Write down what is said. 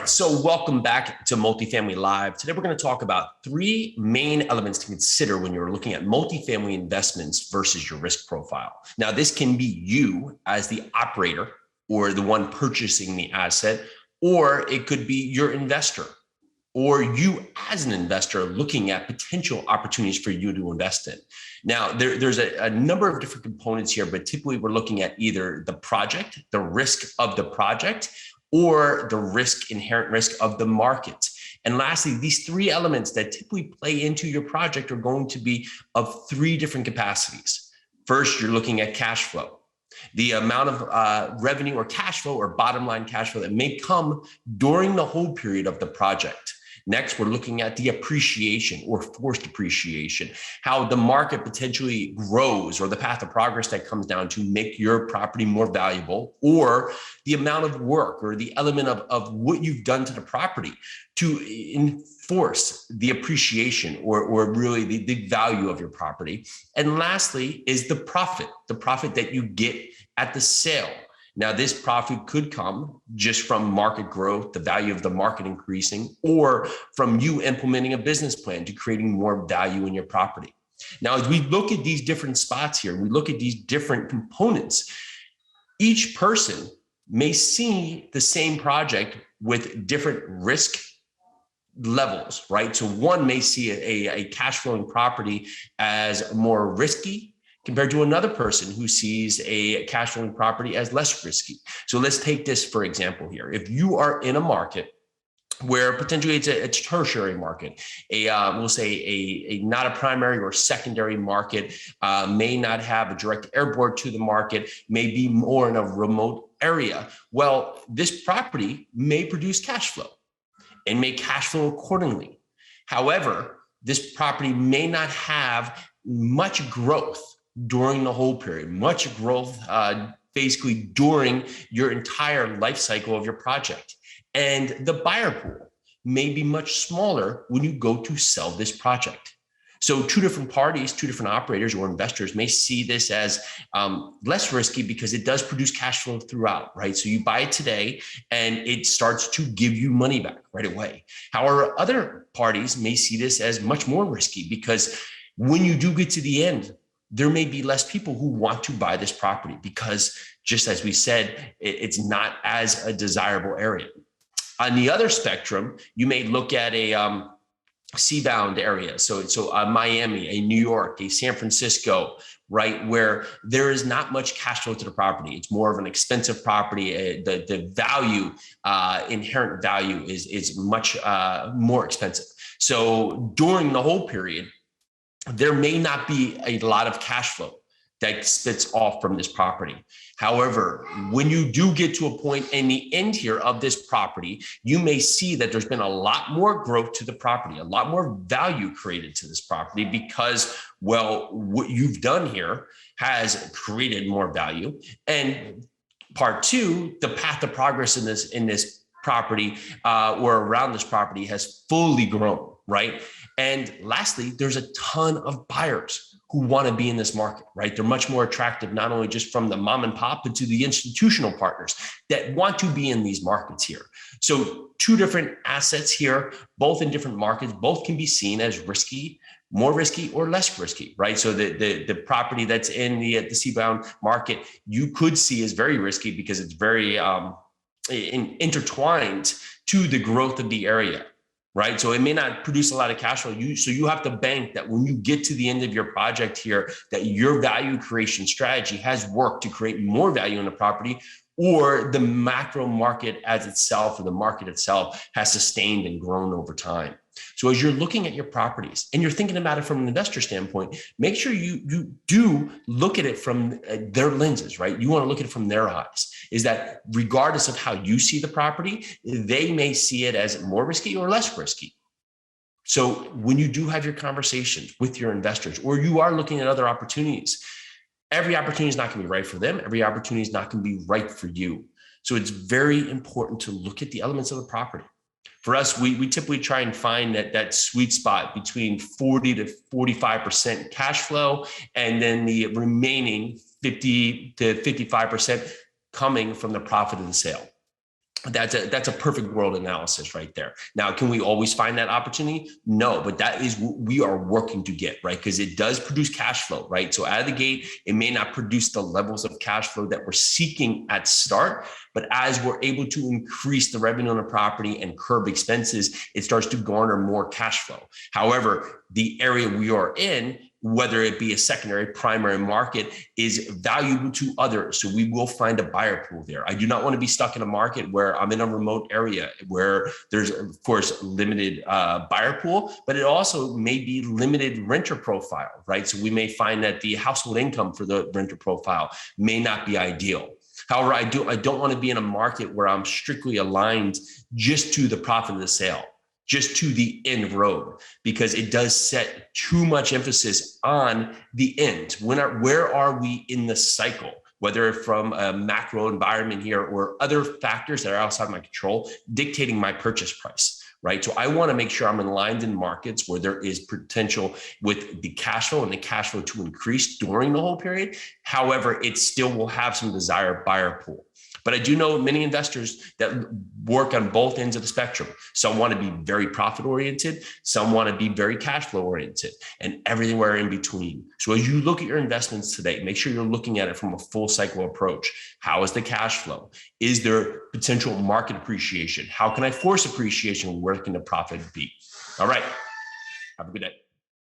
right, so welcome back to Multifamily Live. Today, we're going to talk about three main elements to consider when you're looking at multifamily investments versus your risk profile. Now, this can be you as the operator or the one purchasing the asset, or it could be your investor or you as an investor looking at potential opportunities for you to invest in. Now, there's a number of different components here, but typically we're looking at either the project, the risk of the project, or the inherent risk of the market. And lastly, these three elements that typically play into your project are going to be of three different capacities. First, you're looking at cash flow, the amount of revenue or cash flow or bottom line cash flow that may come during the hold period of the project. Next, we're looking at the appreciation or forced appreciation, how the market potentially grows or the path of progress that comes down to make your property more valuable, or the amount of work or the element of what you've done to the property to enforce the appreciation or really the value of your property. And lastly is the profit that you get at the sale. Now, this profit could come just from market growth, the value of the market increasing, or from you implementing a business plan to creating more value in your property. Now, as we look at these different spots here, we look at these different components, each person may see the same project with different risk levels, right? So one may see a cash flowing property as more risky compared to another person who sees a cash flowing property as less risky. So let's take this for example here. If you are in a market where potentially it's a tertiary market, we'll say a not a primary or secondary market, may not have a direct airport to the market, may be more in a remote area. Well, this property may produce cash flow and may cash flow accordingly. However, this property may not have much growth during the whole period, much growth basically during your entire life cycle of your project. And the buyer pool may be much smaller when you go to sell this project. So two different parties, two different operators or investors may see this as less risky because it does produce cash flow throughout, right? So you buy it today and it starts to give you money back right away. However, other parties may see this as much more risky because when you do get to the end, there may be less people who want to buy this property because, just as we said, it's not as a desirable area. On the other spectrum, you may look at a sea-bound area. So Miami, a New York, a San Francisco, right, where there is not much cash flow to the property. It's more of an expensive property. The value, inherent value is much more expensive. So during the whole period, there may not be a lot of cash flow that spits off from this property. However, when you do get to a point in the end here of this property, you may see that there's been a lot more growth to the property, a lot more value created to this property because, well, what you've done here has created more value. And part two, the path of progress in this property or around this property has fully grown, right? And lastly, there's a ton of buyers who want to be in this market, right? They're much more attractive, not only just from the mom and pop, but to the institutional partners that want to be in these markets here. So two different assets here, both in different markets, both can be seen as risky, more risky or less risky, right? So the property that's in the sea-bound market, you could see is very risky because it's very intertwined to the growth of the area. Right. So it may not produce a lot of cash flow. So you have to bank that when you get to the end of your project here, that your value creation strategy has worked to create more value in the property, or the macro market as itself or the market itself has sustained and grown over time. So as you're looking at your properties and you're thinking about it from an investor standpoint, make sure you do look at it from their lenses, right? You want to look at it from their eyes. Is that regardless of how you see the property, they may see it as more risky or less risky. So when you do have your conversations with your investors, or you are looking at other opportunities, every opportunity is not going to be right for them. Every opportunity is not going to be right for you. So it's very important to look at the elements of the property. For us, we typically try and find that sweet spot between 40 to 45% cash flow, and then the remaining 50 to 55% coming from the profit of the sale. That's a perfect world analysis right there. Now, can we always find that opportunity? No, but that is what we are working to get, right? Because it does produce cash flow, right? So out of the gate, it may not produce the levels of cash flow that we're seeking at start, but as we're able to increase the revenue on a property and curb expenses, it starts to garner more cash flow. However, the area we are in, whether it be a secondary, primary market, is valuable to others. So we will find a buyer pool there. I do not want to be stuck in a market where I'm in a remote area where there's, of course, limited buyer pool, but it also may be limited renter profile, right? So we may find that the household income for the renter profile may not be ideal. However, I don't want to be in a market where I'm strictly aligned just to the profit of the sale, just to the end road, because it does set too much emphasis on the end. Where are we in the cycle? Whether from a macro environment here or other factors that are outside my control, dictating my purchase price, right? So I want to make sure I'm aligned in markets where there is potential with the cash flow and the cash flow to increase during the whole period. However, it still will have some desired buyer pool. But I do know many investors that work on both ends of the spectrum. Some want to be very profit oriented. Some want to be very cash flow oriented, and everywhere in between. So as you look at your investments today, make sure you're looking at it from a full cycle approach. How is the cash flow? Is there potential market appreciation? How can I force appreciation? Where can the profit be? All right. Have a good day.